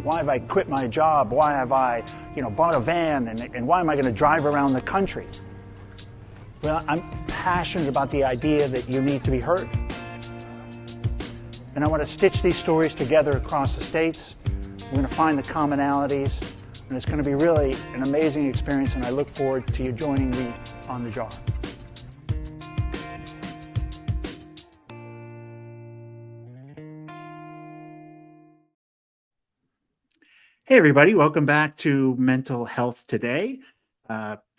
Why have I quit my job? Why have I, bought a van? And why am I going to drive around the country? Well, I'm passionate about the idea that you need to be heard. And I want to stitch these stories together across the states. We're going to find the commonalities. And it's going to be really an amazing experience. And I look forward to you joining me on the jar. Hey, everybody. Welcome back to Mental Health Today.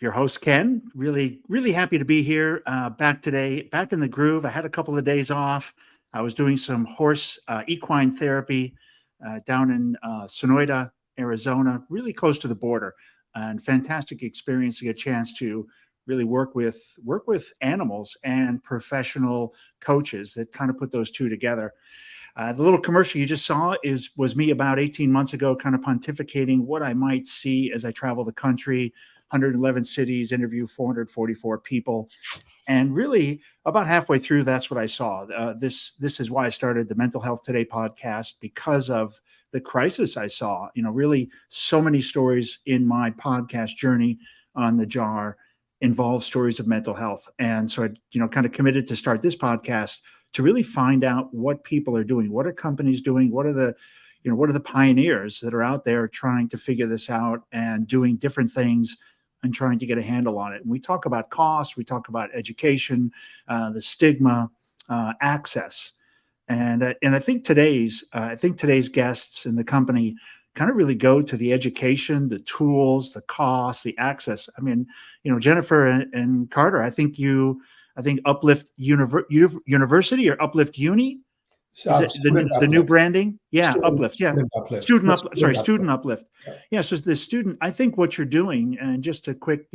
Your host, Ken. Really, really happy to be here back today, back in the groove. I had a couple of days off. I was doing some horse equine therapy down in Sonoyta, Arizona, really close to the border, and fantastic experience to get a chance to really work with animals and professional coaches that kind of put those two together. The little commercial you just saw was me about 18 months ago, kind of pontificating what I might see as I travel the country, 111 cities, interview 444 people. And really, about halfway through, that's what I saw. This is why I started the Mental Health Today podcast, because of the crisis I saw. Really so many stories in my podcast journey on the jar involve stories of mental health. And so I, kind of committed to start this podcast to really find out what people are doing, what are companies doing, what are the pioneers that are out there trying to figure this out and doing different things and trying to get a handle on it. And we talk about cost, we talk about education, the stigma, access, and I think today's guests in the company kind of really go to the education, the tools, the cost, the access. I mean, Jennifer and Carter, I think Uplift University or Uplift Uni. Is it the new branding? Yeah, Uplift. Yeah, Student Uplift. Yeah. So the student, I think what you're doing, and just a quick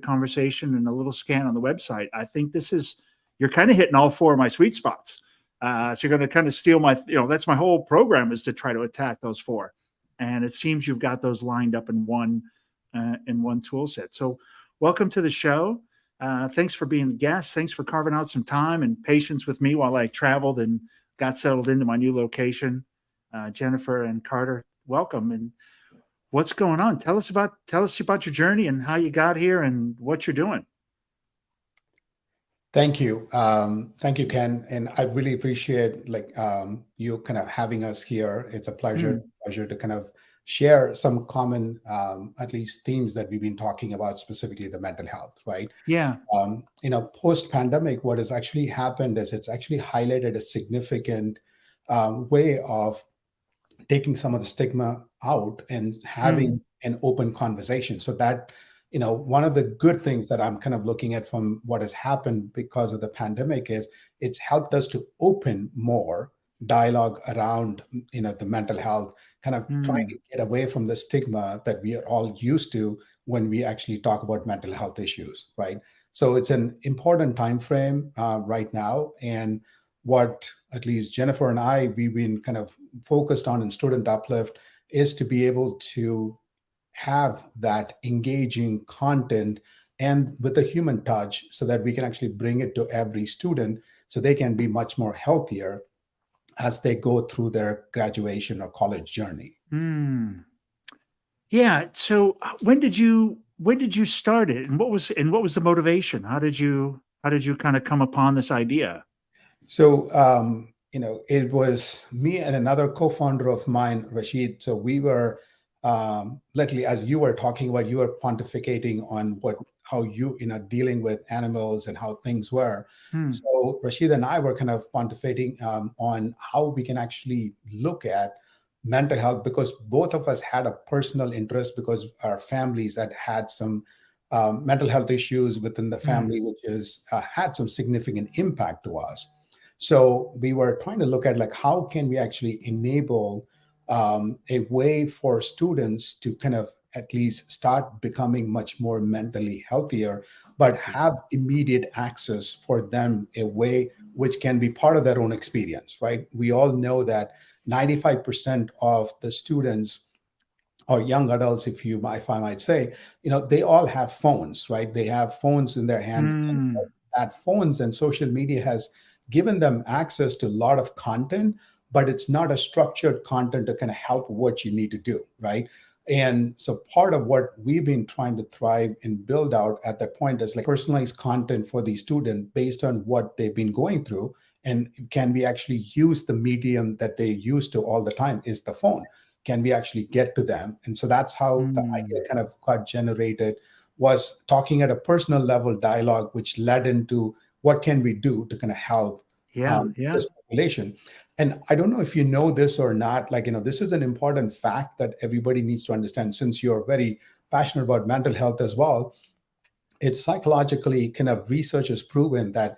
conversation and a little scan on the website, I think you're kind of hitting all four of my sweet spots. So you're going to kind of steal my, that's my whole program, is to try to attack those four. And it seems you've got those lined up in one tool set. So welcome to the show. Thanks for being a guest. Thanks for carving out some time and patience with me while I traveled and got settled into my new location. Jennifer and Carter, welcome. And what's going on? Tell us about your journey and how you got here and what you're doing. Thank you. Thank you, Ken. And I really appreciate you kind of having us here. It's a pleasure to kind of share some common, at least themes that we've been talking about, specifically the mental health, right? Yeah. Post-pandemic, what has actually happened is it's actually highlighted a significant way of taking some of the stigma out and having an open conversation. So that, one of the good things that I'm kind of looking at from what has happened because of the pandemic is it's helped us to open more dialogue around, the mental health, kind of trying to get away from the stigma that we are all used to when we actually talk about mental health issues, right? So it's an important time frame right now. And what at least Jennifer and we've been kind of focused on in Student Uplift is to be able to have that engaging content and with a human touch so that we can actually bring it to every student so they can be much more healthier as they go through their graduation or college journey. Yeah. So when did you start it, and what was the motivation? How did you kind of come upon this idea? So, it was me and another co-founder of mine, Rashid. So we were literally, as you were talking about, you were pontificating on how you, dealing with animals and how things were. So Rashid and I were kind of pontificating on how we can actually look at mental health, because both of us had a personal interest because our families had some mental health issues within the family, which is had some significant impact to us. So we were trying to look at how can we actually enable a way for students to kind of at least start becoming much more mentally healthier, but have immediate access for them, a way which can be part of their own experience, right? We all know that 95% of the students or young adults, if I might say, they all have phones, right? They have phones in their hand. And that phones and social media has given them access to a lot of content, but it's not a structured content to kind of help what you need to do, right? And so part of what we've been trying to thrive and build out at that point is like personalized content for the student based on what they've been going through. And can we actually use the medium that they used to all the time is the phone? Can we actually get to them? And so that's how the Mm. idea kind of got generated, was talking at a personal level dialogue, which led into what can we do to kind of help Yeah, yeah. this population. And I don't know if you know this or not, like, this is an important fact that everybody needs to understand, since you're very passionate about mental health as well. It's psychologically kind of research has proven that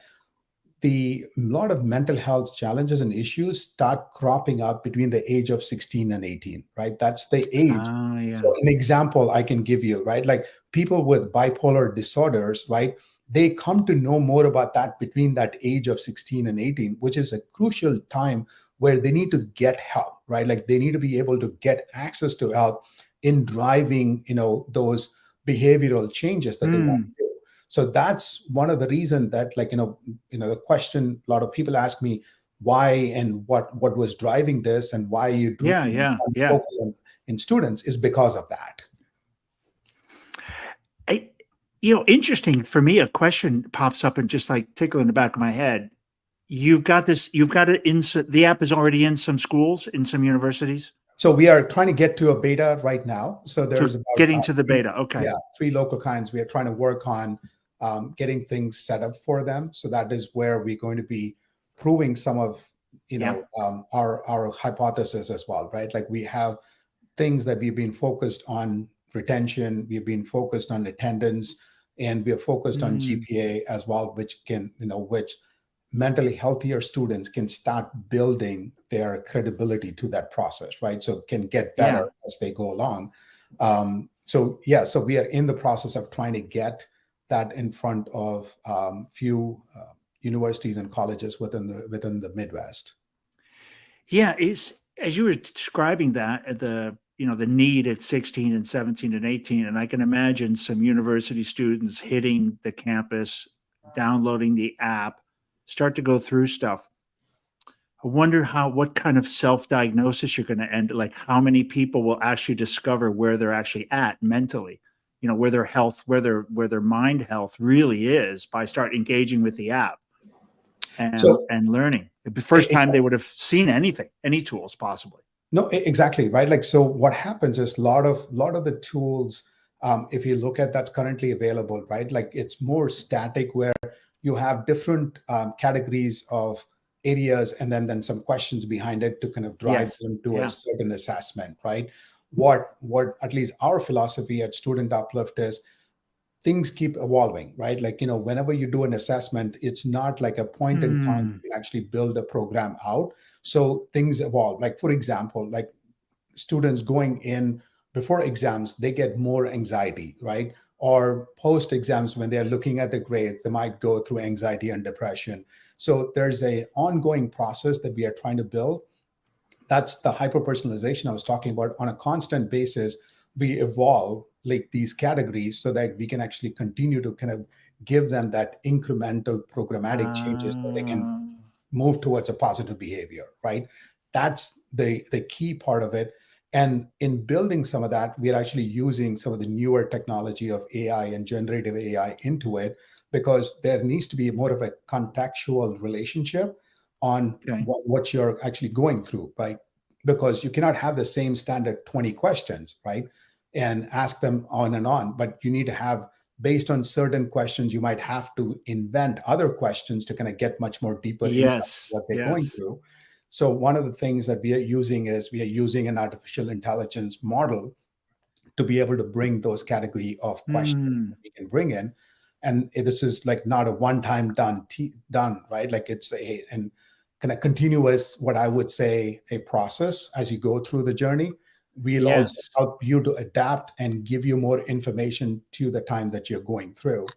the lot of mental health challenges and issues start cropping up between the age of 16 and 18, right? That's the age. Oh, So yeah. an example I can give you, right? Like people with bipolar disorders, right? They come to know more about that between that age of 16 and 18, which is a crucial time where they need to get help, right? Like they need to be able to get access to help in driving, those behavioral changes that they want Mm. to do. So that's one of the reasons that, like, the question a lot of people ask me, why and what was driving this and why you do Yeah, yeah, want to yeah. focus on in students, is because of that. I, interesting for me, a question pops up and just like tickle in the back of my head. You've got it in, the app is already in some schools, in some universities. So we are trying to get to a beta right now. So So there's about getting to the three, beta. Okay. yeah, three local kinds. We are trying to work on getting things set up for them. So that is where we're going to be proving some of Yeah. our hypothesis as well, right? Like we have things that we've been focused on: retention, we've been focused on attendance, and we are focused on Mm. GPA as well, which can, which mentally healthier students can start building their credibility to that process, right? So can get better Yeah. as they go along. So yeah, so we are in the process of trying to get that in front of few universities and colleges within the Midwest. Yeah. Is, as you were describing that, the need at 16 and 17 and 18, and I can imagine some university students hitting the campus, downloading the app, start to go through stuff. I wonder what kind of self-diagnosis you're going to end, like how many people will actually discover where they're actually at mentally, where their health, where their mind health really is by start engaging with the app and So learning. The first time they would have seen anything, any tools possibly. no, exactly, right. Like, so what happens is lot of the tools, if you look at that's currently available, right? Like it's more static, where you have different categories of areas, and then some questions behind it to kind of drive Yes. them to a Yeah. certain assessment, right? What at least our philosophy at Student Uplift is, things keep evolving, right? Like, whenever you do an assessment, it's not like a point in time Hmm. you can actually build a program out. So things evolve. Like, for example, like students going in before exams, they get more anxiety, right? Or post exams, when they're looking at the grades, they might go through anxiety and depression. So there's a ongoing process that we are trying to build. That's the hyper personalization I was talking about. On a constant basis, we evolve like these categories so that we can actually continue to kind of give them that incremental programmatic changes so they can Uh, move towards a positive behavior, right? That's the key part of it. And in building some of that, we're actually using some of the newer technology of AI and generative AI into it, because there needs to be more of a contextual relationship on okay. what you're actually going through, right? Because you cannot have the same standard 20 questions, right? And ask them on and on, but you need to have, based on certain questions, you might have to invent other questions to kind of get much more deeper insight into Yes. what they're going Yes. through. So one of the things that we are using is we are using an artificial intelligence model to be able to bring those category of questions Hmm. that we can bring in. And this is like not a one-time done, right? Like it's a and kind of continuous, what I would say, a process as you go through the journey. We'll also Yes. help you to adapt and give you more information to the time that you're going through.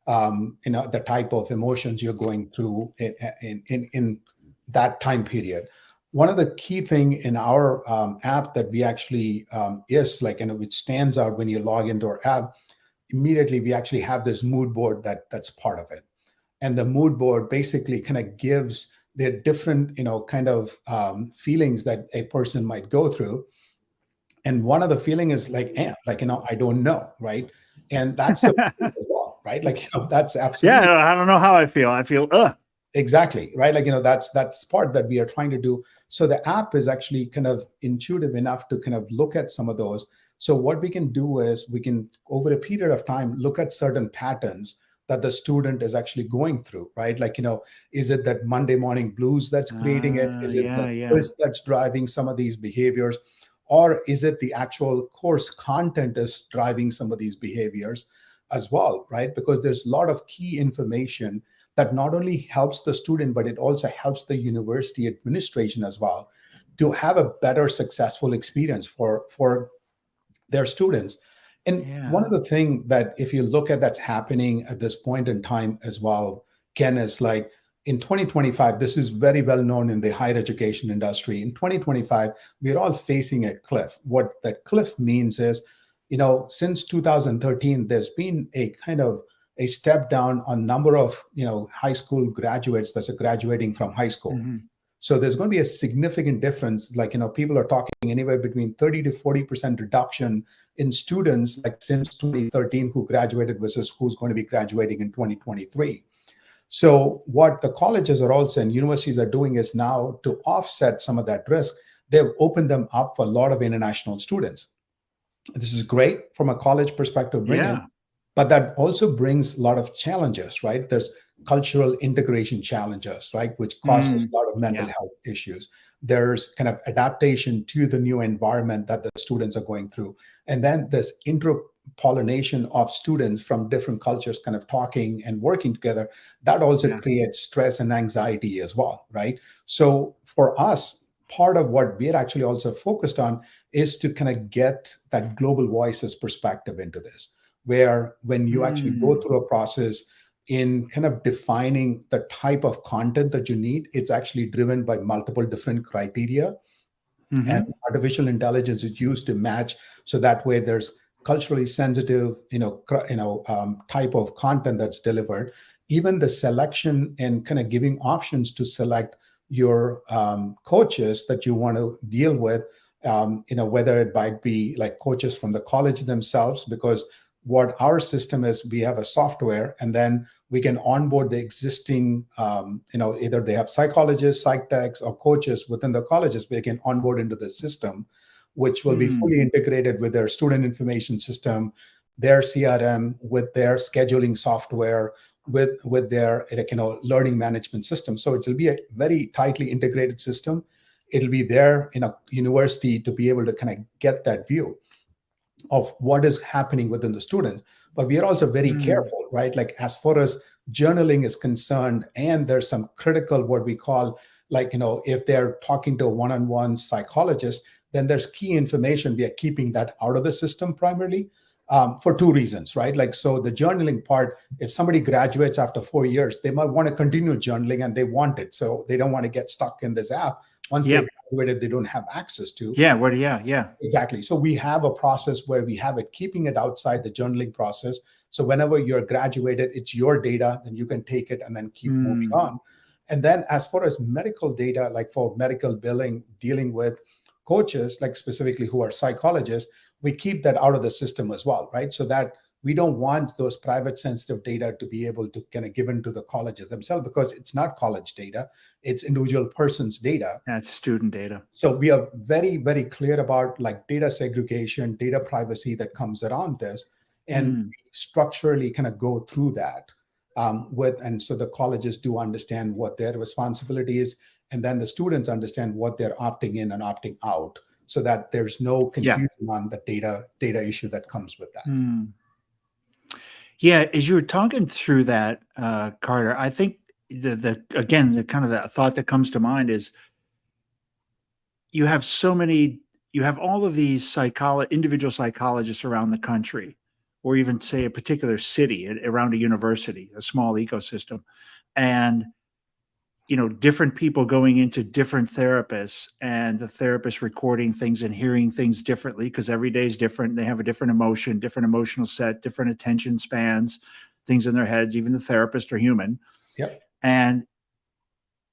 The type of emotions you're going through in that time period. One of the key thing in our app that we actually is like, which stands out when you log into our app, immediately we actually have this mood board that's part of it. And the mood board basically kind of gives there are different, kind of feelings that a person might go through. And one of the feeling is like, like, I don't know, right? And that's a as well, right? Like, that's absolutely Yeah, I don't know how I feel. I feel, exactly right. Like, that's part that we are trying to do. So the app is actually kind of intuitive enough to kind of look at some of those. So what we can do is we can, over a period of time, look at certain patterns that the student is actually going through, right? Like, is it that Monday morning blues that's creating it? Is it the yeah. quiz that's driving some of these behaviors? Or is it the actual course content is driving some of these behaviors as well, right? Because there's a lot of key information that not only helps the student, but it also helps the university administration as well to have a better successful experience for their students. And one Yeah. of the things that if you look at that's happening at this point in time as well, Ken, is like in 2025, this is very well known in the higher education industry. In 2025, we're all facing a cliff. What that cliff means is, since 2013, there's been a kind of a step down on number of, high school graduates that's graduating from high school. Hmm. So there's going to be a significant difference. Like, people are talking anywhere between 30 to 40% reduction in students, like since 2013, who graduated versus who's going to be graduating in 2023. So what the colleges are also and universities are doing is now to offset some of that risk, they've opened them up for a lot of international students. This is great from a college perspective, bringing, Yeah. but that also brings a lot of challenges, right? There's cultural integration challenges, right, which causes a lot of mental Yeah. health issues. There's kind of adaptation to the new environment that the students are going through. And then this interpollination of students from different cultures kind of talking and working together, that also Yeah. creates stress and anxiety as well, right? So for us, part of what we're actually also focused on is to kind of get that global voices perspective into this, where when you actually go Mm. through a process in kind of defining the type of content that you need, it's actually driven by multiple different criteria, and Hmm. artificial intelligence is used to match. So that way there's culturally sensitive, type of content that's delivered. Even the selection and kind of giving options to select your coaches that you want to deal with, whether it might be like coaches from the college themselves, because what our system is, we have a software, and then we can onboard the existing, either they have psychologists, psych techs, or coaches within the colleges. We can onboard into the system, which will be Mm. fully integrated with their student information system, their CRM, with their scheduling software, with their learning management system. So it will be a very tightly integrated system. It'll be there in a university to be able to kind of get that view of what is happening within the students. But we are also very Mm. careful, right? Like as far as journaling is concerned, and there's some critical what we call, like, if they're talking to a one-on-one psychologist, then there's key information. We are keeping that out of the system primarily, for two reasons, right? Like, so the journaling part, if somebody graduates after 4 years, they might want to continue journaling and they want it. So they don't want to get stuck in this app. Once they Yep. graduated, they don't have access to. Yeah. What? Yeah. Yeah. Exactly. So we have a process where we have it, keeping it outside the journaling process. So whenever you're graduated, it's your data, then you can take it and then keep moving Mm. on. And then as far as medical data, like for medical billing, dealing with coaches, like specifically who are psychologists, we keep that out of the system as well, right? So that we don't want those private sensitive data to be able to kind of given to the colleges themselves, because it's not college data, it's individual person's data. That's student data. So we are very, very clear about like data segregation, data privacy that comes around this, and Mm. structurally kind of go through that, and so the colleges do understand what their responsibility is, and then the students understand what they're opting in and opting out, so that there's no Yeah. confusion on the data issue that comes with that. Mm. Yeah. As you were talking through that, Carter, I think the again the kind of the thought that comes to mind is you have so many, you have all of these individual psychologists around the country, or even say a particular city around a university, a small ecosystem, and different people going into different therapists, and the therapist recording things and hearing things differently because every day is different. They have a different emotion, different emotional set, different attention spans, things in their heads. Even the therapists are human. Yep. And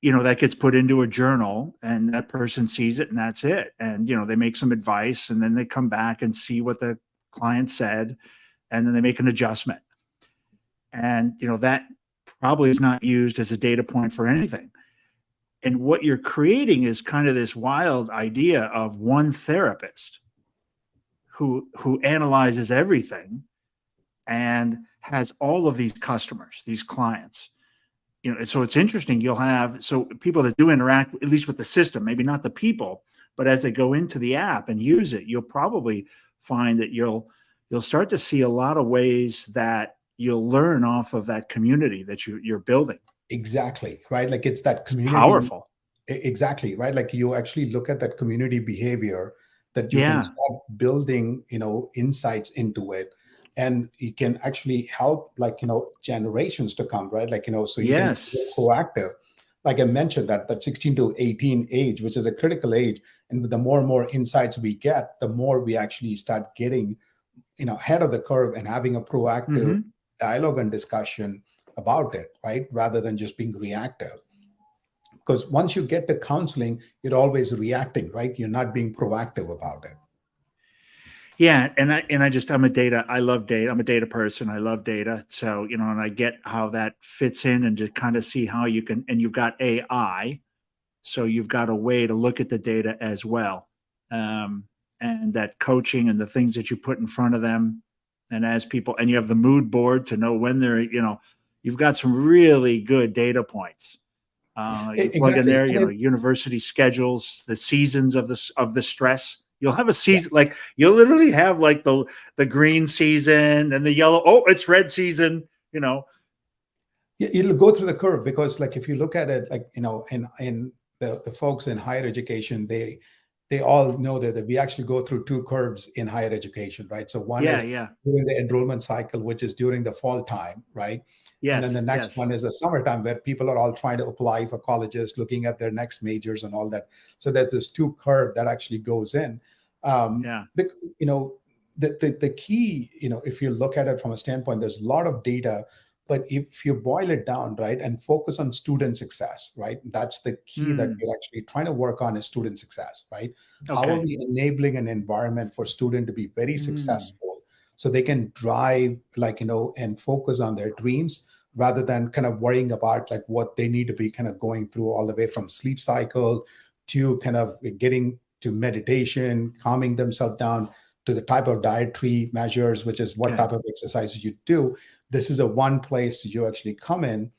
that gets put into a journal, and that person sees it, and that's it. And, they make some advice, and then they come back and see what the client said, and then they make an adjustment. And, that probably is not used as a data point for anything. And what you're creating is kind of this wild idea of one therapist who analyzes everything and has all of these customers, these clients. So it's interesting. You'll have people that do interact at least with the system, maybe not the people, but as they go into the app and use it, you'll probably find that you'll start to see a lot of ways that you'll learn off of that community that you're building. Exactly, right? Like it's that It's community. powerful. Exactly, right? Like you actually look at that community behavior that you can Yeah. start building, insights into it. And it can actually help, like, generations to come, right? Like, so you can be Yes. proactive. Like I mentioned, that 16 to 18 age, which is a critical age. And the more and more insights we get, the more we actually start getting, ahead of the curve and having a proactive Hmm. dialogue and discussion about it, right? Rather than just being reactive. Because once you get the counseling, you're always reacting, right? You're not being proactive about it. Yeah, I love data. I'm a data person. I love data. So, and I get how that fits in, and to kind of see how you can, and you've got AI, so you've got a way to look at the data as well. Um, and that coaching and the things that you put in front of them. And as people, and you have the mood board to know when they're, you've got some really good data points. You plug in Exactly. there, university schedules, the seasons of the stress. You'll have a season, like you'll literally have like the green season and the yellow. Oh, it's red season. It'll go through the curve, because like if you look at it, like, in the folks in higher education, they all know that we actually go through two curves in higher education, right? So one Yeah, is yeah, during the enrollment cycle, which is during the fall time, right? And then the yes, next yes, one is the summertime, where people are all trying to apply for colleges, looking at their next majors and all that. So there's this two curve that actually goes in. Um, yeah, bec- you know, the key, if you look at it from a standpoint, there's a lot of data, but if you boil it down, right, and focus on student success, right, that's the key that mm, we're actually trying to work on, is student success, right? How are okay, we enabling an environment for student to be very mm, successful, so they can drive, like, and focus on their dreams, rather than kind of worrying about like what they need to be kind of going through, all the way from sleep cycle to kind of getting to meditation, calming themselves down, to the type of dietary measures, which is what okay, type of exercises you do. This is a one place you actually come in,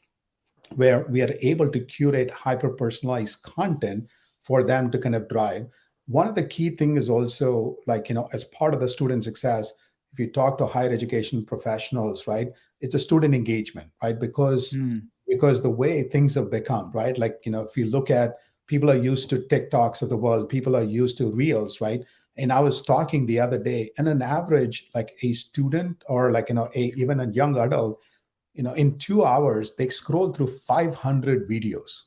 where we are able to curate hyper personalized content for them to kind of drive. One of the key things is also, like, as part of the student success, if you talk to higher education professionals, right, it's a student engagement, right? mm, Because the way things have become, right, like, if you look at, people are used to TikToks of the world, people are used to reels, right? And I was talking the other day, and an average, like a student, or like, even a young adult, in 2 hours they scroll through 500 videos,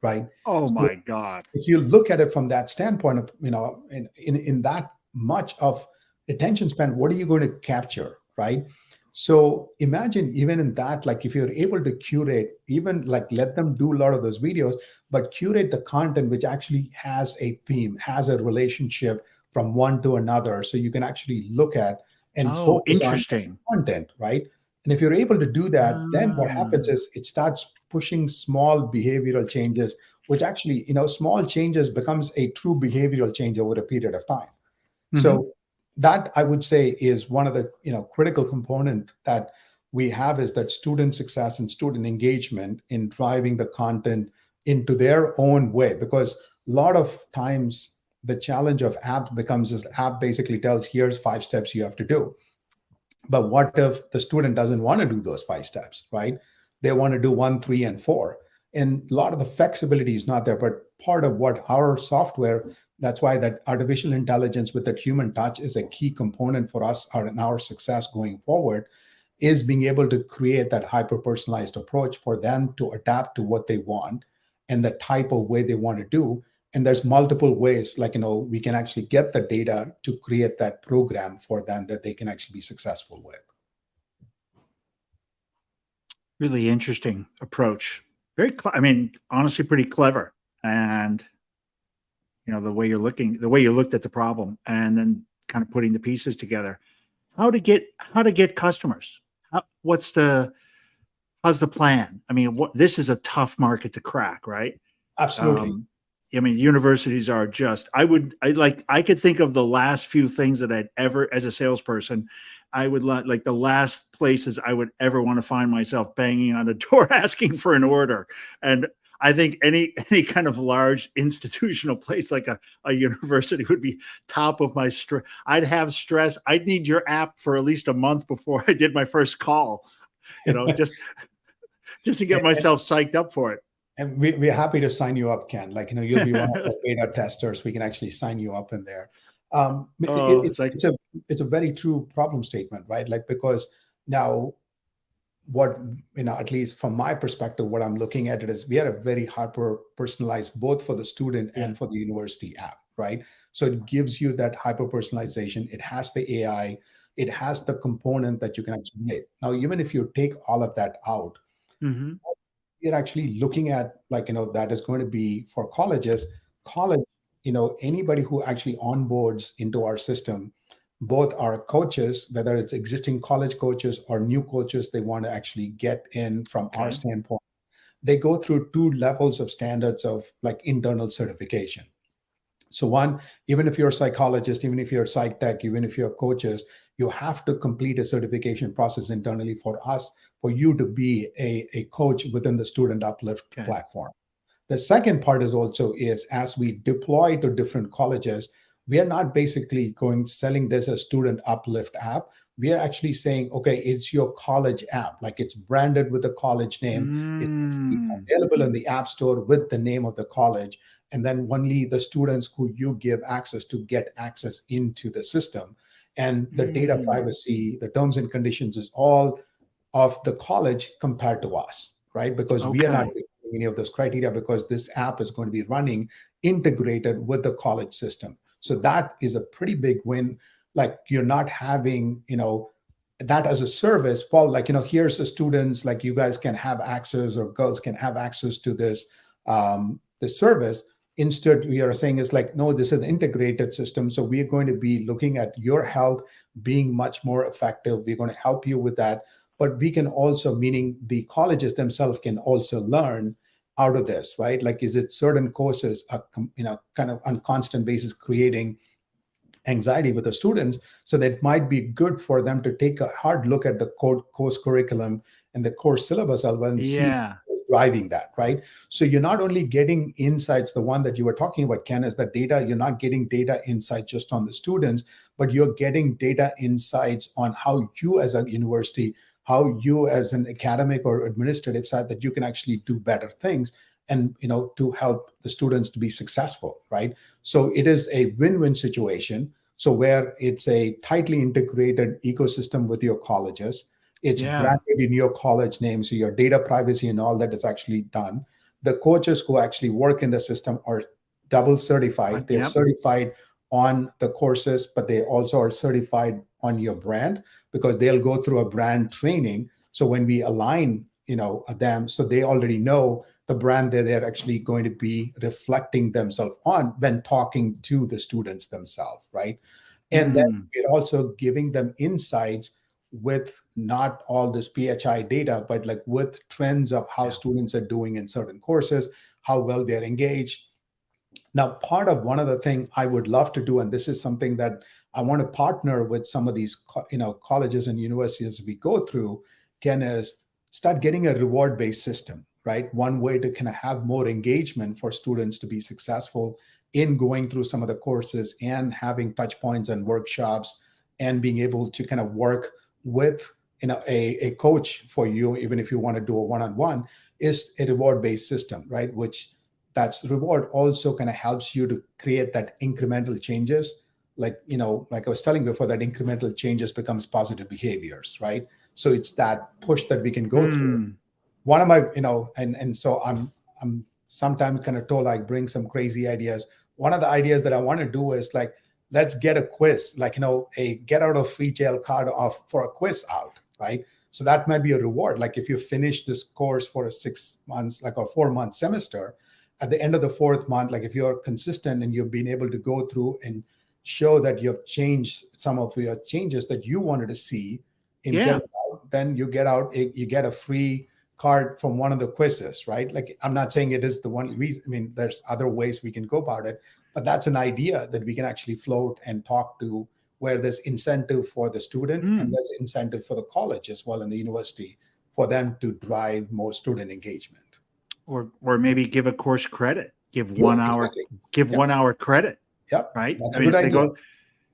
right? oh So my God, if you look at it from that standpoint of, in that much of attention span, what are you going to capture, right? So imagine, even in that, like if you're able to curate, even like let them do a lot of those videos, but curate the content which actually has a theme, has a relationship from one to another, so you can actually look at and oh, focus on interesting, content, right? And if you're able to do that, then what happens ah, is it starts pushing small behavioral changes, which actually, small changes becomes a true behavioral change over a period of time. hmm, So that, I would say, is one of the, critical component that we have, is that student success and student engagement in driving the content into their own way. Because a lot of times the challenge of app becomes, is app basically tells, here's 5 steps you have to do. But what if the student doesn't want to do those 5 steps, right? They want to do 1, 3, and 4. And a lot of the flexibility is not there. But part of what our software, that's why that artificial intelligence with that human touch is a key component for us and our success going forward, is being able to create that hyper personalized approach for them to adapt to what they want and the type of way they want to do. And there's multiple ways, like, we can actually get the data to create that program for them that they can actually be successful with. really interesting approach. I mean, honestly, pretty clever. And the way the way you looked at the problem, and then kind of putting the pieces together. How to get customers? What's how's the plan? I mean, this is a tough market to crack, right? Absolutely. Um, I mean, universities are just, I could think of the last few things that I'd ever, as a salesperson, I would like the last places I would ever want to find myself banging on a door asking for an order. And I think any kind of large institutional place like a university would be top of my stress. I'd have stress. I'd need your app for at least a month before I did my first call, just to get myself psyched up for it. And we're happy to sign you up, Ken. Like, you'll be one of the beta testers. We can actually sign you up in there. Oh, it's like, It's a very true problem statement, right? Like, because now what, at least from my perspective, what I'm looking at it is we are a very hyper personalized, both for the student yeah. and for the university app, right? So it gives you that hyper personalization. It has the AI, it has the component that you can actually make. Now, even if you take all of that out, Mm-hmm. we're actually looking at, like, that is going to be for colleges. College, anybody who actually onboards into our system, both our coaches, whether it's existing college coaches or new coaches they want to actually get in from our Okay. standpoint, they go through two levels of standards of like internal certification. So one, even if you're a psychologist, even if you're a psych tech, even if you're coaches, you have to complete a certification process internally for us, for you to be a coach within the Student Uplift Okay. platform. The second part is as we deploy to different colleges, we are not basically going selling this as Student Uplift app. We are actually saying, okay, it's your college app, like it's branded with the college name. It's Mm, available in the app store with the name of the college. And then only the students who you give access to get access into the system. And the data mm. privacy, the terms and conditions is all of the college compared to us, right? Because we are not Okay. defining any of those criteria, because this app is going to be running integrated with the college system. So that is a pretty big win. Like, you're not having, that as a service, Paul, like, here's the students, like, you guys can have access, or girls can have access to this service. Instead, we are saying is like, no, this is an integrated system. So we are going to be looking at your health being much more effective. We're going to help you with that. But we can also, meaning the colleges themselves can also learn out of this, right? Like, is it certain courses are, kind of on constant basis creating anxiety with the students? So that might be good for them to take a hard look at the course curriculum and the course syllabus and see Yeah. driving that, right? So you're not only getting insights, the one that you were talking about, Ken, is the data. You're not getting data insight just on the students, but you're getting data insights on how you as a university, how you as an academic or administrative side, that you can actually do better things, and to help the students to be successful, right? So it is a win-win situation. So where it's a tightly integrated ecosystem with your colleges, it's Yeah. branded in your college name, so your data privacy and all that is actually done. The coaches who actually work in the system are double certified. They're Yep. certified on the courses, but they also are certified on your brand, because they'll go through a brand training. So when we align, them, so they already know the brand that they're actually going to be reflecting themselves on when talking to the students themselves, right? And then Mm, we're also giving them insights with not all this PHI data, but like with trends of how yeah. students are doing in certain courses, how well they're engaged. Now, part of one of the thing I would love to do, and this is something that I want to partner with some of these, colleges and universities as we go through, Ken, is start getting a reward-based system, right? One way to kind of have more engagement for students to be successful in going through some of the courses and having touch points and workshops, and being able to kind of work with, a coach for you, even if you want to do a one-on-one, is a reward-based system, right? Which that's reward also kind of helps you to create that incremental changes. Like, like I was telling before, that incremental changes becomes positive behaviors, right? So it's that push that we can go through. Mm, One of my, and so I'm sometimes kind of told, like, bring some crazy ideas. One of the ideas that I want to do is like, let's get a quiz, like, a get out of free jail card off for a quiz out, right? So that might be a reward. Like if you finish this course for a 6 months, like a 4 month semester, at the end of the fourth month, like if you're consistent and you've been able to go through and show that you've changed some of your changes that you wanted to see in Yeah. getting out, then you get a free card from one of the quizzes, right? Like I'm not saying it is the one reason. I mean, there's other ways we can go about it, but that's an idea that we can actually float and talk to, where there's incentive for the student and Mm. there's incentive for the college as well and the university for them to drive more student engagement. Or maybe give a course credit, give Yeah, 1 hour, exactly. give Yep. 1 hour credit, Yep. right? That's I a mean, good if they idea. go,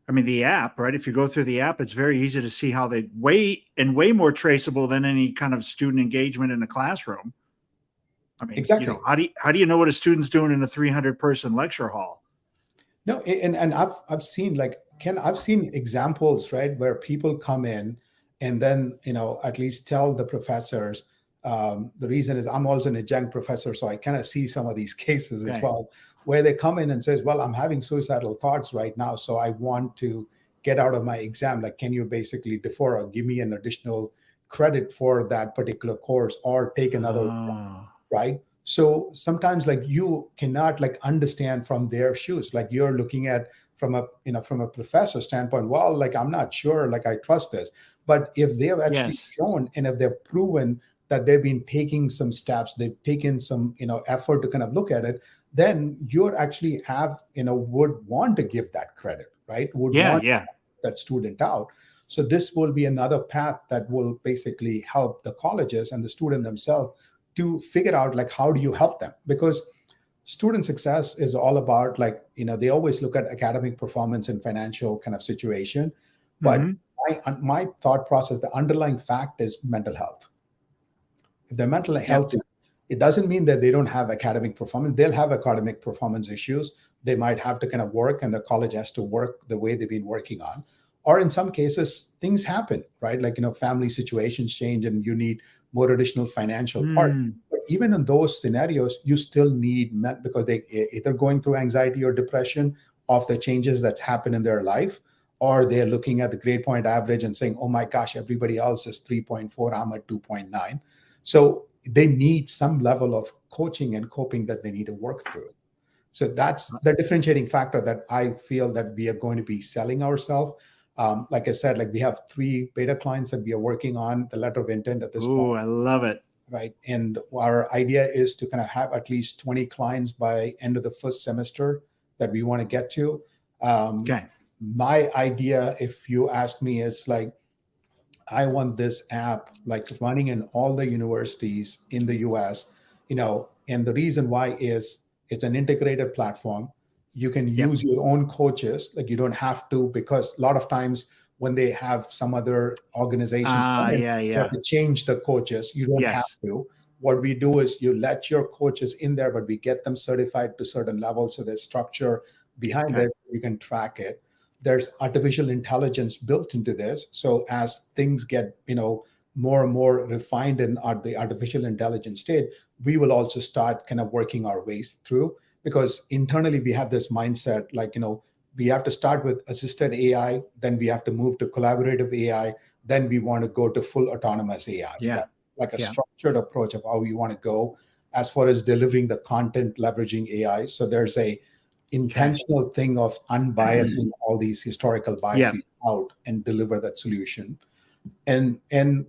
I mean, the app, right? If you go through the app, it's very easy to see how they way more traceable than any kind of student engagement in the classroom. I mean, Exactly. how do you know what a student's doing in a 300-person lecture hall? No, and I've seen, like, Ken, I've seen examples, right, where people come in and then, at least tell the professors. The reason is I'm also an adjunct professor, so I kind of see some of these cases as Okay. well, where they come in and says, well, I'm having suicidal thoughts right now, so I want to get out of my exam. Like, can you basically defer or give me an additional credit for that particular course or take another, Oh, right? So sometimes, like, you cannot, like, understand from their shoes. Like, you're looking at from a professor standpoint, well, like, I'm not sure, like, I trust this. But if they have actually yes. shown and if they've proven that they've been taking some steps, they've taken some effort to kind of look at it, then you're actually would want to give that credit, right? Would Yeah, want yeah. that student out. So this will be another path that will basically help the colleges and the student themselves to figure out, like, how do you help them? Because student success is all about, like, they always look at academic performance and financial kind of situation. But Hmm. my thought process, the underlying fact is mental health. If they're mental Yep. healthy, it doesn't mean that they don't have academic performance. They'll have academic performance issues. They might have to kind of work, and the college has to work the way they've been working on. Or in some cases, things happen, right? Like, family situations change and you need more additional financial part. Mm. But even in those scenarios, you still need because they either going through anxiety or depression of the changes that's happened in their life, or they're looking at the grade point average and saying, oh my gosh, everybody else is 3.4, I'm at 2.9. So they need some level of coaching and coping that they need to work through. So that's the differentiating factor that I feel that we are going to be selling ourselves. Like I said, like, we have 3 beta clients that we are working on the letter of intent at this point, Ooh, I love it. right? And our idea is to kind of have at least 20 clients by end of the first semester that we want to get to. Okay. My idea, if you ask me, is like, I want this app like running in all the universities in the US, and the reason why is it's an integrated platform. You can Yep. use your own coaches. Like, you don't have to, because a lot of times when they have some other organizations come in, Yeah, you have yeah. to change the coaches. You don't have Yes. to. What we do is you let your coaches in there, but we get them certified to certain levels. So there's structure behind Okay. it. You can track it. There's artificial intelligence built into this. So as things get, more and more refined in the artificial intelligence state, we will also start kind of working our ways through, because internally we have this mindset, like, we have to start with assisted AI, then we have to move to collaborative AI, then we want to go to full autonomous AI, Yeah. right? Like a Yeah. structured approach of how we want to go as far as delivering the content leveraging AI. So there's a Okay. intentional thing of unbiasing all these historical Yeah. biases out and deliver that solution. And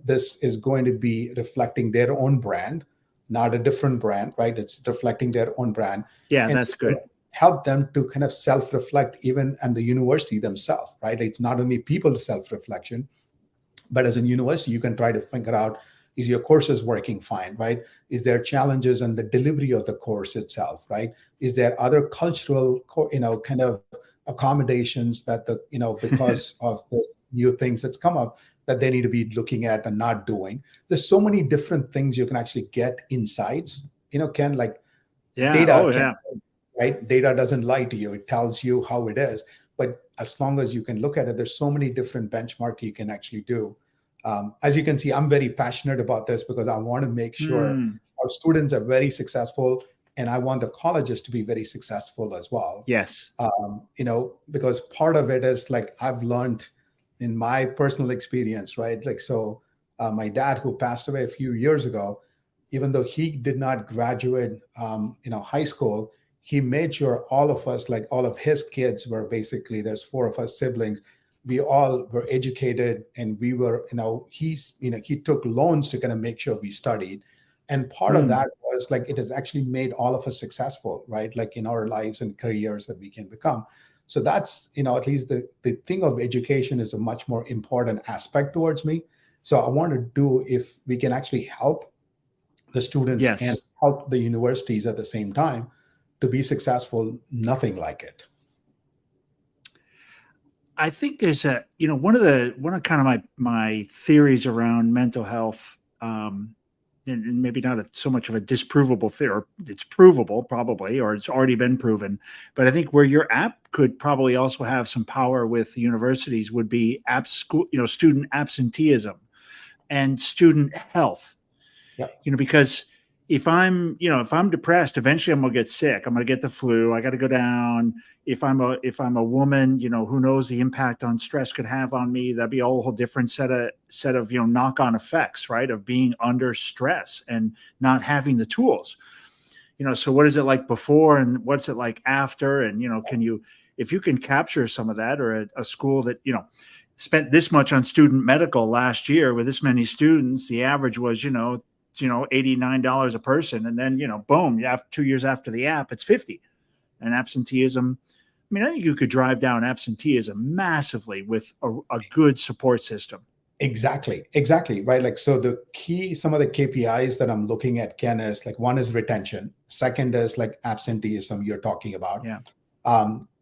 this is going to be reflecting their own brand, not a different brand, right? It's reflecting their own brand, Yeah, and that's good. help them to kind of self-reflect, even and the university themselves, right? It's not only people self-reflection, but as a university, you can try to figure out, is your courses working fine, right? Is there challenges in the delivery of the course itself, right? Is there other cultural, kind of accommodations that because of the new things that's come up, that they need to be looking at and not doing? There's so many different things you can actually get insights, Ken, like Yeah. data Oh, can, yeah. right? Data doesn't lie to you. It tells you how it is. But as long as you can look at it, there's so many different benchmark you can actually do. As you can see, I'm very passionate about this because I want to make sure Mm. our students are very successful, and I want the colleges to be very successful as well. Yes. Because part of it is, like, I've learned in my personal experience, right? Like, so My dad, who passed away a few years ago, even though he did not graduate, high school, he made sure all of us, like all of his kids, were basically, there's four of us siblings, we all were educated, and we were, he took loans to kind of make sure we studied. And part of Mm. that was like, it has actually made all of us successful, right? Like in our lives and careers that we can become. So that's, at least the thing of education is a much more important aspect towards me. So I want to do, if we can actually help the students and Yes. help the universities at the same time to be successful, nothing like it. I think there's one of kind of my theories around mental health, and maybe not so much of a disprovable theory. It's provable probably, or it's already been proven. But I think where your app could probably also have some power with the universities would be student absenteeism and student health. Yep. Because if I'm depressed, eventually I'm gonna get sick. I'm gonna get the flu. I got to go down. If I'm a woman, who knows the impact on stress could have on me. That'd be a whole different set of knock on effects, right? Of being under stress and not having the tools. So what is it like before, and what's it like after? And if you can capture some of that, or a school that spent this much on student medical last year with this many students, the average was $89 a person, and then boom, you have 2 years after the app, it's 50. And absenteeism, I think you could drive down absenteeism massively with a good support system. Exactly. Right. Like, so some of the KPIs that I'm looking at, Ken, is like, one is retention. Second is like absenteeism you're talking about. Yeah.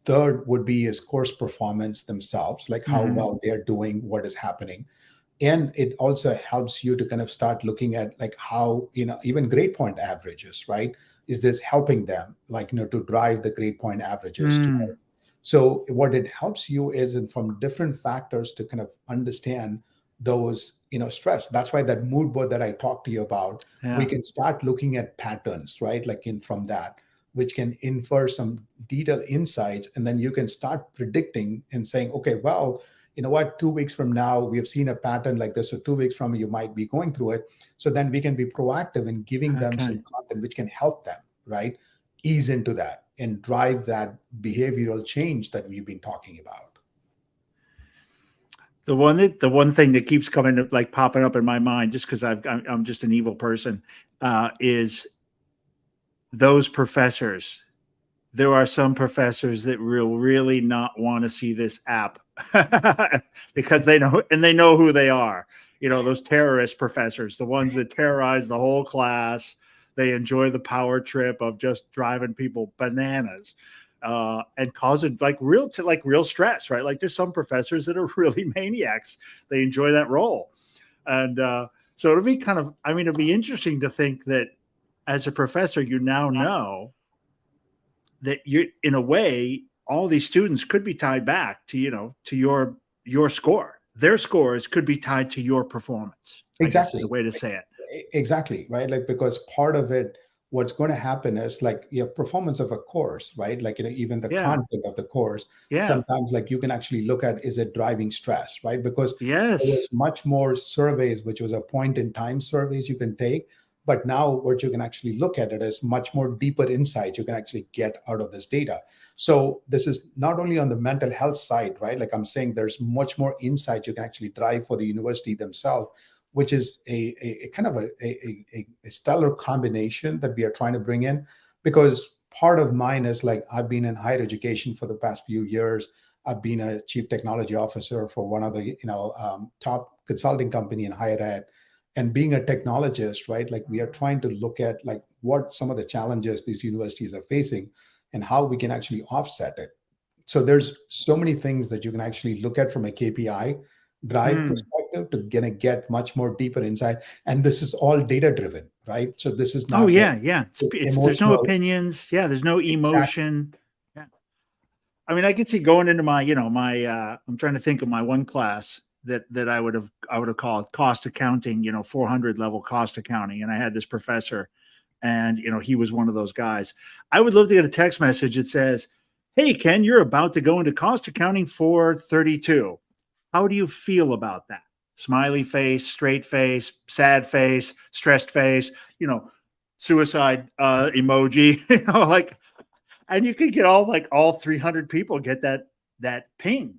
Third would be is course performance themselves, like how Mhm. well they're doing, what is happening. And it also helps you to kind of start looking at like how, even grade point averages, right? Is this helping them, like, to drive the grade point averages to. Mm. So what it helps you is from different factors to kind of understand those, stress. That's why that mood board that I talked to you about, we Yeah. can start looking at patterns, right? Like from that, which can infer some detailed insights. And then you can start predicting and saying, okay, well, you know what, 2 weeks from now, we have seen a pattern like this. So 2 weeks from you might be going through it. So then we can be proactive in giving them some Okay. content which can help them, right? Ease into that and drive that behavioral change that we've been talking about. The one thing that keeps coming, like popping up in my mind, just because I'm just an evil person, is those professors. There are some professors that will really not want to see this app because they know who they are. Those terrorist professors, the ones that terrorize the whole class. They enjoy the power trip of just driving people bananas, and causing real stress, right? Like there's some professors that are really maniacs. They enjoy that role. And so it'll be it'll be interesting to think that as a professor, you now know that you're, in a way, all these students could be tied back to your score. Their scores could be tied to your performance, I guess, is a Exactly. way to say it. Exactly, right? Like, because part of it, what's going to happen is like your performance of a course, right? Like, even the Yeah. content of the course, Yeah. sometimes like you can actually look at, is it driving stress, right? Because there was Yes. much more surveys, which was a point in time surveys you can take. But now what you can actually look at it is much more deeper insights you can actually get out of this data. So this is not only on the mental health side, right? Like I'm saying, there's much more insight you can actually drive for the university themselves, which is a kind of a stellar combination that we are trying to bring in. Because part of mine is like, I've been in higher education for the past few years. I've been a chief technology officer for one of the top consulting company in higher ed. And being a technologist, right, like we are trying to look at like what some of the challenges these universities are facing and how we can actually offset it. So there's so many things that you can actually look at from a KPI drive Mm. perspective to get much more deeper insight. And this is all data driven, right? So this is Oh not like yeah, yeah. There's no emotional. opinions. Yeah, there's no Exactly. emotion. Yeah. I could see going into I'm trying to think of my one class that I would have called cost accounting, 400 level cost accounting. And I had this professor, and he was one of those guys. I would love to get a text message that says, "Hey Ken, you're about to go into cost accounting for 32. How do you feel about that?" smiley face, straight face, sad face, stressed face, you know, suicide emoji, like, and you could get all 300 people get that ping.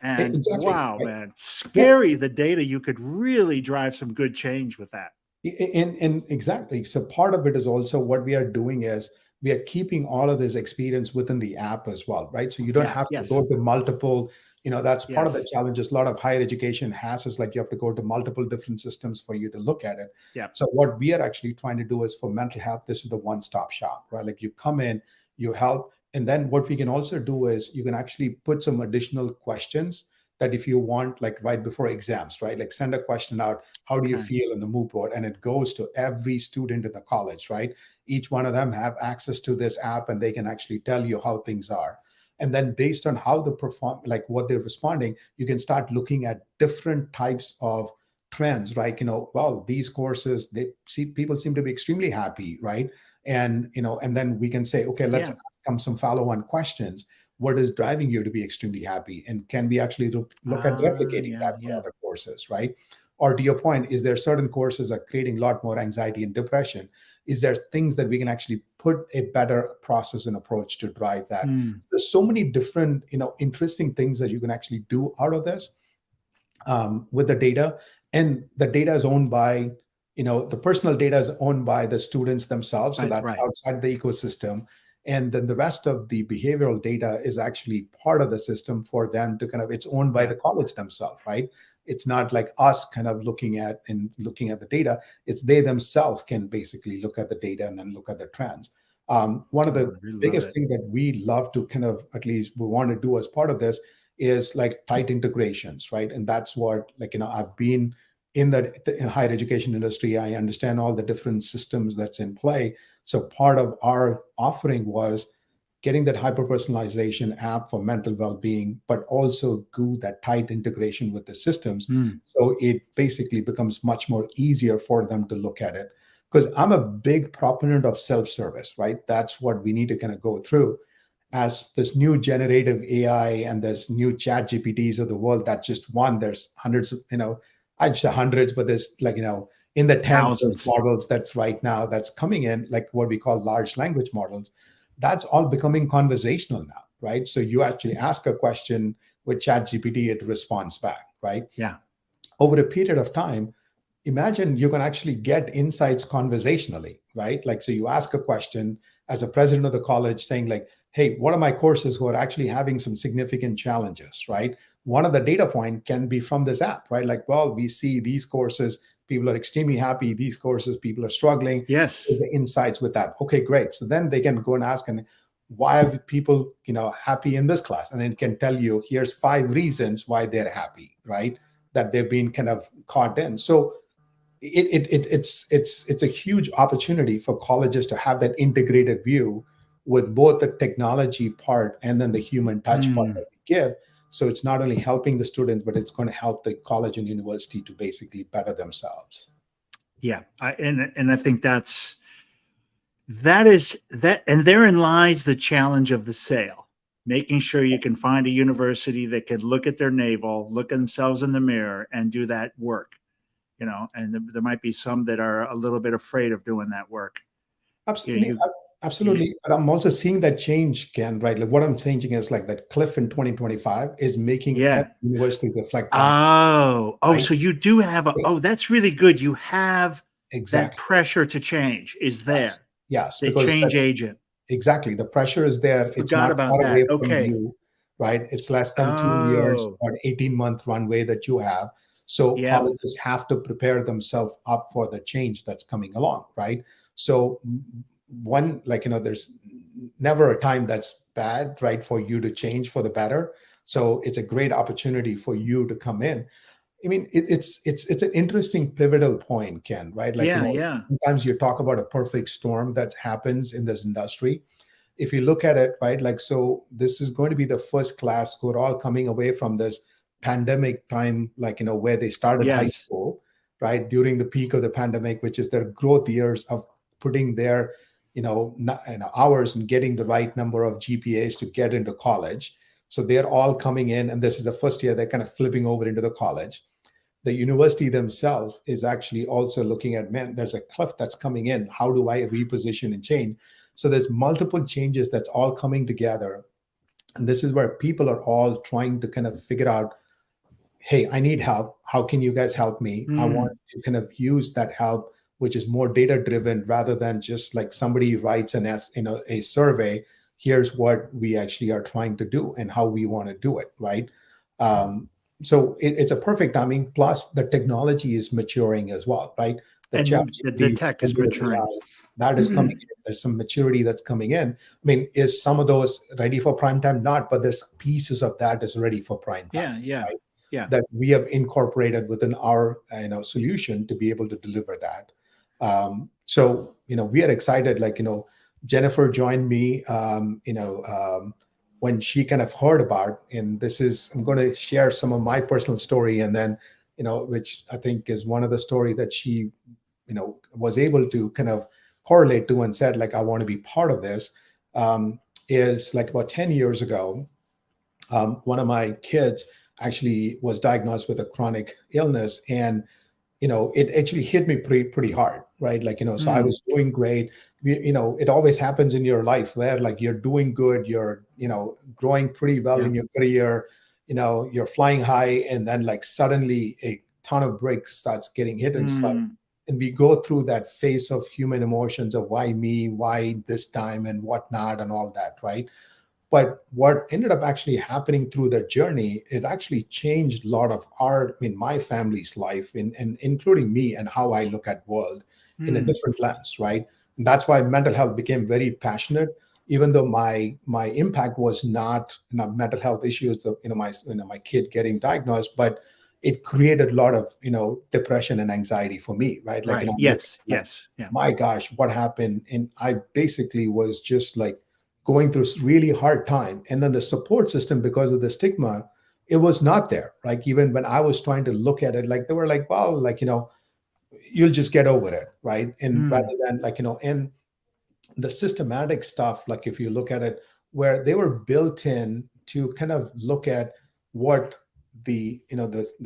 And Exactly. wow, Right? man, Well, scary the data. You could really drive some good change with that. and exactly. So part of it is also what we are doing is we are keeping all of this experience within the app as well, right? So you don't Yeah. have to Yes. go to multiple, that's part of the Yes. challenges a lot of higher education has is like you have to go to multiple different systems for you to look at it. Yeah. So what we are actually trying to do is for mental health, this is the one-stop shop, right? Like you come in, you help, and then what we can also do is you can actually put some additional questions that if you want, like right before exams, right? Like send a question out, how do you Okay. feel in the mood board? And it goes to every student in the college, right? Each one of them have access to this app and they can actually tell you how things are. And then based on how they perform, like what they're responding, you can start looking at different types of trends, right? Well, these courses, they see people seem to be extremely happy, right? And then we can say, okay, let's Yeah. ask them some follow-on questions. What is driving you to be extremely happy, and can we actually look at replicating Yeah. that for Yeah. other courses, right? Or to your point, is there certain courses that are creating a lot more anxiety and depression? Is there things that we can actually put a better process and approach to drive that? Mm. There's so many different interesting things that you can actually do out of this with the data. And the data is owned by, the personal data is owned by the students themselves. So Right. that's Right. outside the ecosystem. And then the rest of the behavioral data is actually part of the system for them to it's owned by Yeah. the college themselves, right? It's not like us kind of looking at the data. It's they themselves can basically look at the data and then look at the trends. One of Oh, the I really love biggest it. thing that we love to at least we want to do as part of this is like tight integrations, right? And that's what I've been in higher education industry. I understand all the different systems that's in play. So part of our offering was getting that hyper personalization app for mental well-being, but also do that tight integration with the systems. Mm. So it basically becomes much more easier for them to look at it. Because I'm a big proponent of self-service, right? That's what we need to kind of go through as this new generative AI and this new chat GPTs of the world. That's just one. There's hundreds of, I'd say hundreds, but there's in the tens of Thousands. models that's right now that's coming in, like what we call large language models. That's all becoming conversational now, right? So you actually ask a question with chat GPT, it responds back, right? Yeah. Over a period of time, imagine you can actually get insights conversationally, right? Like, so you ask a question as a president of the college saying like, hey, what are my courses who are actually having some significant challenges, right? One of the data point can be from this app, right? Like, well, we see these courses, people are extremely happy. These courses, people are struggling. Is Yes. the insights with that? Okay, great. So then they can go and ask, and why are people, happy in this class? And then it can tell you, here's 5 reasons why they're happy, right? That they've been kind of caught in. So it's a huge opportunity for colleges to have that integrated view with both the technology part and then the human touch part Mm. that we give. So it's not only helping the students, but it's going to help the college and university to basically better themselves. Yeah. And I think that is that, and therein lies the challenge of the sale. Making sure you can find a university that can look at their navel, look at themselves in the mirror, and do that work. And there might be some that are a little bit afraid of doing that work. Absolutely. You, you, Absolutely. But I'm also seeing that change, Ken, right? Like what I'm changing is like that cliff in 2025 is making every yeah. university reflect that, Oh, right? so you do have that's really good. You have that Exactly. pressure to change is Yes. there, Yes. the Because change agent. exactly. The pressure is there. It's Forgot not about far that. away from Okay. you, right? It's less than 2 years Oh, or 18-month runway that you have. So yeah. colleges have to prepare themselves up for the change that's coming along, right? So one, there's never a time that's bad, right, for you to change for the better. So it's a great opportunity for you to come in. I mean, it's an interesting pivotal point, Ken, right? Yeah. Yeah. Sometimes you talk about a perfect storm that happens in this industry. If you look at it, right, like, so this is going to be the first class who are all coming away from this pandemic time, where they started high Yes. school, right, during the peak of the pandemic, which is their growth years of putting their, hours and getting the right number of GPAs to get into college. So they're all coming in, and this is the first year they're kind of flipping over into the college. the university themselves is actually also looking at, man, there's a cliff that's coming in. How do I reposition and change? So there's multiple changes that's all coming together. And this is where people are all trying to kind of figure out, hey, I need help. How can you guys help me? I want Mm, to kind of use that help, which is more data driven rather than just like somebody writes a survey. Here's what we actually are trying to do and how we want to do it, right? Um, so it's a perfect timing. Plus, the technology is maturing as well, right? The chat and the GPT, tech is generative maturing. AI, that is coming in. There's some maturity that's coming in. I mean, is some of those ready for prime time? Not, but there's pieces of that is ready for prime time, Yeah, yeah, right? yeah. That we have incorporated within our solution to be able to deliver that. So we are excited. Like Jennifer joined me. When she kind of heard about, and this is I'm going to share some of my personal story, and then which I think is one of the story that she was able to kind of correlate to and said like I want to be part of this. Is like about 10 years ago, one of my kids actually was diagnosed with a chronic illness, and it actually hit me pretty hard, right? Like so I Mm, was doing great. It always happens in your life where like you're doing good, you're growing pretty well yeah. in your career, you're flying high, and then like suddenly a ton of bricks starts getting hit and stuff. Mm, And we go through that phase of human emotions of why me, why this time, and whatnot, and all that, right? But what ended up actually happening through that journey, it actually changed a lot of my family's life, and including me and how I look at world in a mm, different lens, right? And that's why mental health became very passionate, even though my impact was not mental health issues of my kid getting diagnosed, but it created a lot of depression and anxiety for me, right? Like right. I'm looking Yes, like, yes. Yeah. my gosh, what happened? And I basically was just like going through really hard time, and then the support system, because of the stigma, it was not there. Like even when I was trying to look at it, like they were like, well, like you'll just get over it, right? And rather Mm, than like and the systematic stuff, like if you look at it, where they were built in to kind of look at what the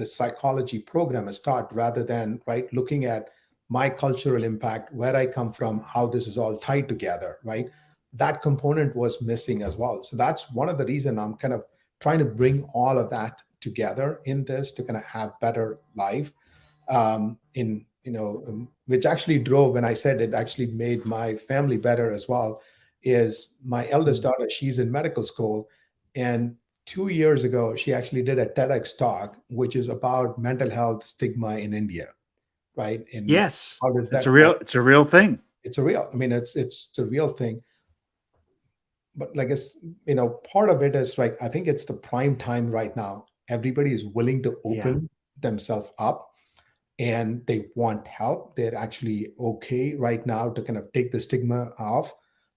psychology program is taught, rather than right looking at my cultural impact, where I come from, how this is all tied together, right? That component was missing as well. So that's one of the reason I'm kind of trying to bring all of that together in this to kind of have better life. In which actually drove, when I said it actually made my family better as well, is my eldest mm. daughter, she's in medical school, and 2 years ago she actually did a TEDx talk which is about mental health stigma in India, right? And Yes, how does it's a that real. It's a real thing. it's a real, I mean, it's a real thing. But like it's part of it is like I think it's the prime time right now. Everybody is willing to Yeah. open themselves up, and they want help. They're actually okay right now to kind of take the stigma off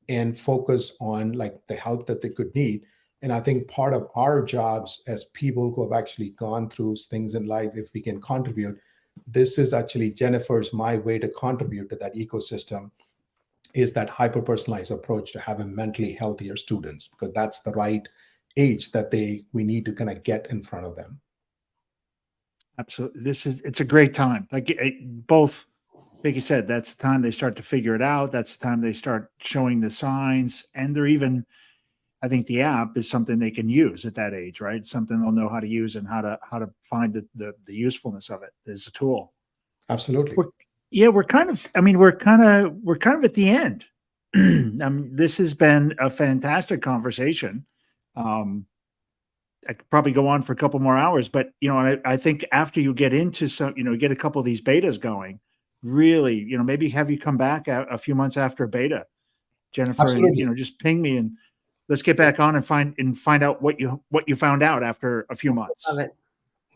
and focus on like the help that they could need. And I think part of our jobs as people who have actually gone through things in life, if we can contribute, this is actually Jennifer's my way to contribute to that ecosystem, is that hyper personalized approach to having mentally healthier students, because that's the right age that we need to kind of get in front of them. Absolutely. It's a great time. Like both, like you said, that's the time they start to figure it out. That's the time they start showing the signs. And they're even, I think the app is something they can use at that age, right? It's something they'll know how to use and how to find the usefulness of it as a tool. Absolutely. We're yeah, we're kind of I mean, we're kind of at the end. This has been a fantastic conversation. Um, I could probably go on for a couple more hours, but I think after you get into get a couple of these betas going, really, maybe have you come back a few months after a beta, Jennifer, and Absolutely. just ping me and let's get back on and find out what you found out after a few Love months. it.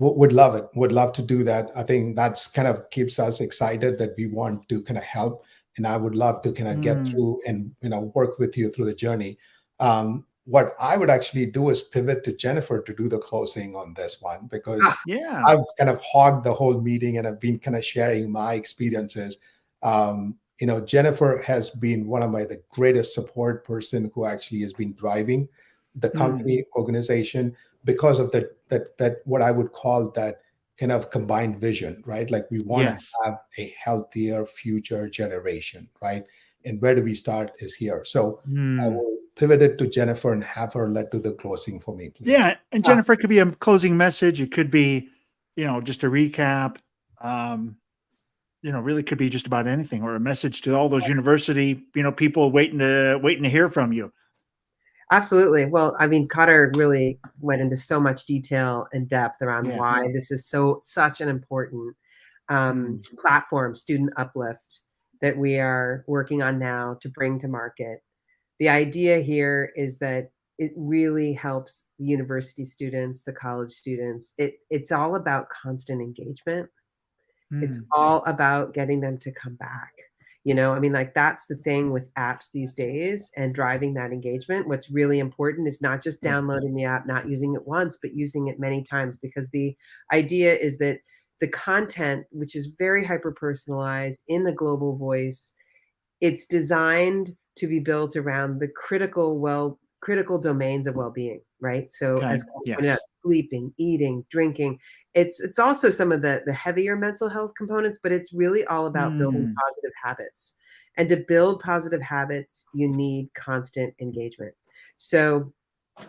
Would love it. Would love to do that. I think that's kind of keeps us excited that we want to kind of help, and I would love to kind of get Mm, through and work with you through the journey. What I would actually do is pivot to Jennifer to do the closing on this one, because Ah, yeah. I've kind of hogged the whole meeting and I've been kind of sharing my experiences. Jennifer has been one of the greatest support person who actually has been driving the Mm, company organization, because of that what I would call that kind of combined vision, right? Like we want to Yes. have a healthier future generation, right? And where do we start is here. So I Hmm. will pivot it to Jennifer and have her let do the closing for me, please. Yeah, and Jennifer, it could be a closing message. It could be, just a recap. Um, really could be just about anything, or a message to all those university, people waiting to hear from you. Absolutely. Well, I mean, Cutter really went into so much detail and depth around Yeah. why this is such an important Mm. platform, student uplift, that we are working on now to bring to market. The idea here is that it really helps the university students, the college students. It's all about constant engagement. It's Mm. all about getting them to come back. I mean, like, that's the thing with apps these days and driving that engagement. What's really important is not just Yeah. downloading the app, not using it once, but using it many times, because the idea is that the content, which is very hyper personalized in the global voice, it's designed to be built around the critical domains of well-being, right? So Okay. as Ken pointed out, Yes. sleeping, eating, drinking. It's also some of the heavier mental health components, but it's really all about building Mm. positive habits. And to build positive habits, you need constant engagement. So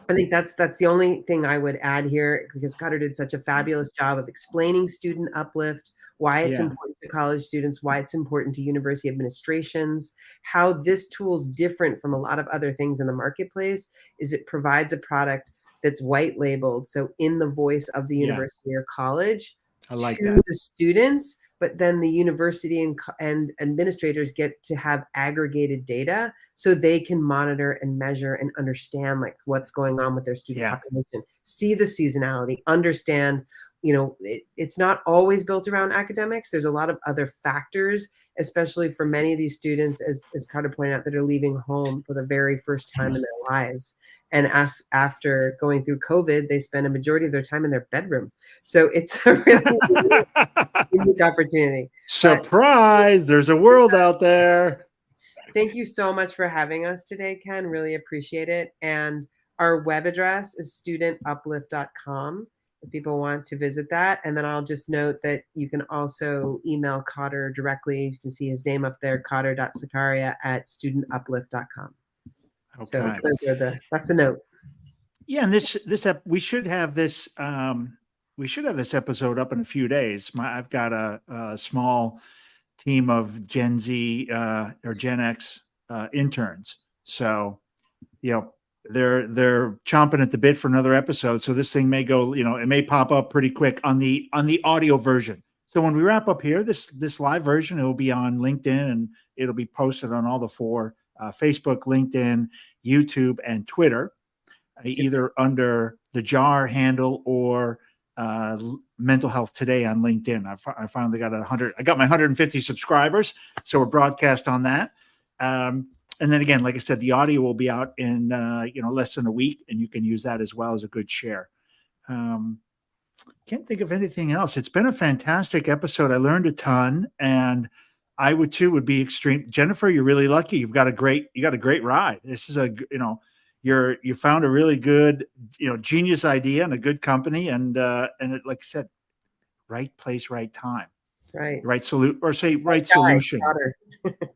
I think that's the only thing I would add here, because Cutter did such a fabulous job of explaining student uplift, why it's Yeah. important to college students, why it's important to university administrations, how this tool's different from a lot of other things in the marketplace is it provides a product that's white labeled, so in the voice of the Yeah. university or college I like to that. the students, but then the university and administrators get to have aggregated data so they can monitor and measure and understand, like, what's going on with their student Yeah. population, see the seasonality, understand, it's not always built around academics. There's a lot of other factors, especially for many of these students, as Carter pointed out, that are leaving home for the very first time in their lives. And after going through COVID, they spend a majority of their time in their bedroom. So it's a really unique opportunity. But Surprise! There's a world out there. thank you so much for having us today, Ken. Really appreciate it. And our web address is studentuplift.com if people want to visit that. And then I'll just note that you can also email Cotter directly. You can see his name up there, cotter.sakaria@studentuplift.com. So Okay. that's the note. Yeah, and we should have this episode up in a few days. I've got a small team of Gen Z or Gen X interns, so they're chomping at the bit for another episode. So this thing may go, it may pop up pretty quick on the audio version. So when we wrap up here, this live version, it will be on LinkedIn, and it'll be posted on all the four Facebook, LinkedIn, YouTube, and Twitter, either under the JAR handle or Mental Health Today on LinkedIn. I finally got I got my 150 subscribers, so we're broadcast on that. And then again, like I said, the audio will be out in less than a week, and you can use that as well as a good share. Can't think of anything else. It's been a fantastic episode. I learned a ton, and I would be extreme. Jennifer, you're really lucky. You got a great ride. This is you found a really good, genius idea and a good company, and it, like I said, right place, right time, Right. right solution. Cotter.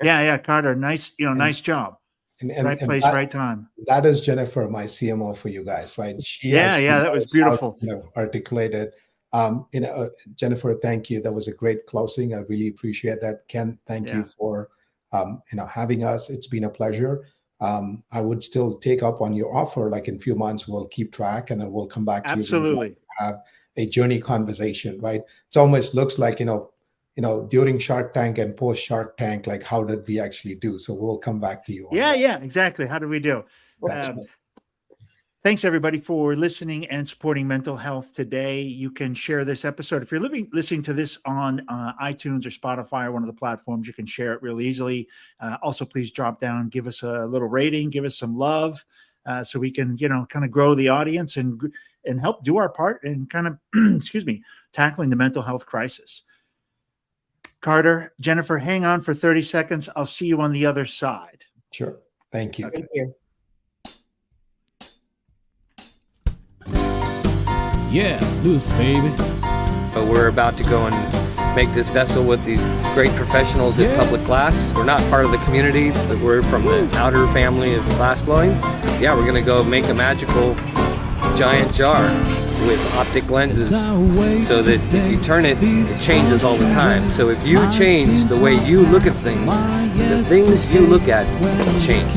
Yeah, Carter. Nice, nice job. And right place, that, right time. That is Jennifer, my CMO for you guys, right? She that was beautiful. Articulated. Jennifer, thank you. That was a great closing. I really appreciate that. Ken, thank you for having us. It's been a pleasure. I would still take up on your offer. Like in a few months, we'll keep track, and then we'll come back to Absolutely. you. Have a journey conversation, right? It almost looks like, during Shark Tank and post Shark Tank, like how did we actually do? So we'll come back to you. Yeah, exactly. How did we do? Thanks everybody for listening and supporting Mental Health Today. You can share this episode. If you're listening to this on iTunes or Spotify or one of the platforms, you can share it real easily. Also, please drop down, give us a little rating, give us some love, so we can, kind of grow the audience and help do our part in kind of, tackling the mental health crisis. Carter, Jennifer, hang on for 30 seconds. I'll see you on the other side. Sure. Thank you. Okay. Thank you. Yeah, loose, baby. But we're about to go and make this vessel with these great professionals at Public Glass. We're not part of the community, but we're from the outer family of glass blowing. Yeah, we're gonna go make a magical giant jar with optic lenses so that if you turn it, it changes all the time. So if you change the way you look at things, the things you look at change.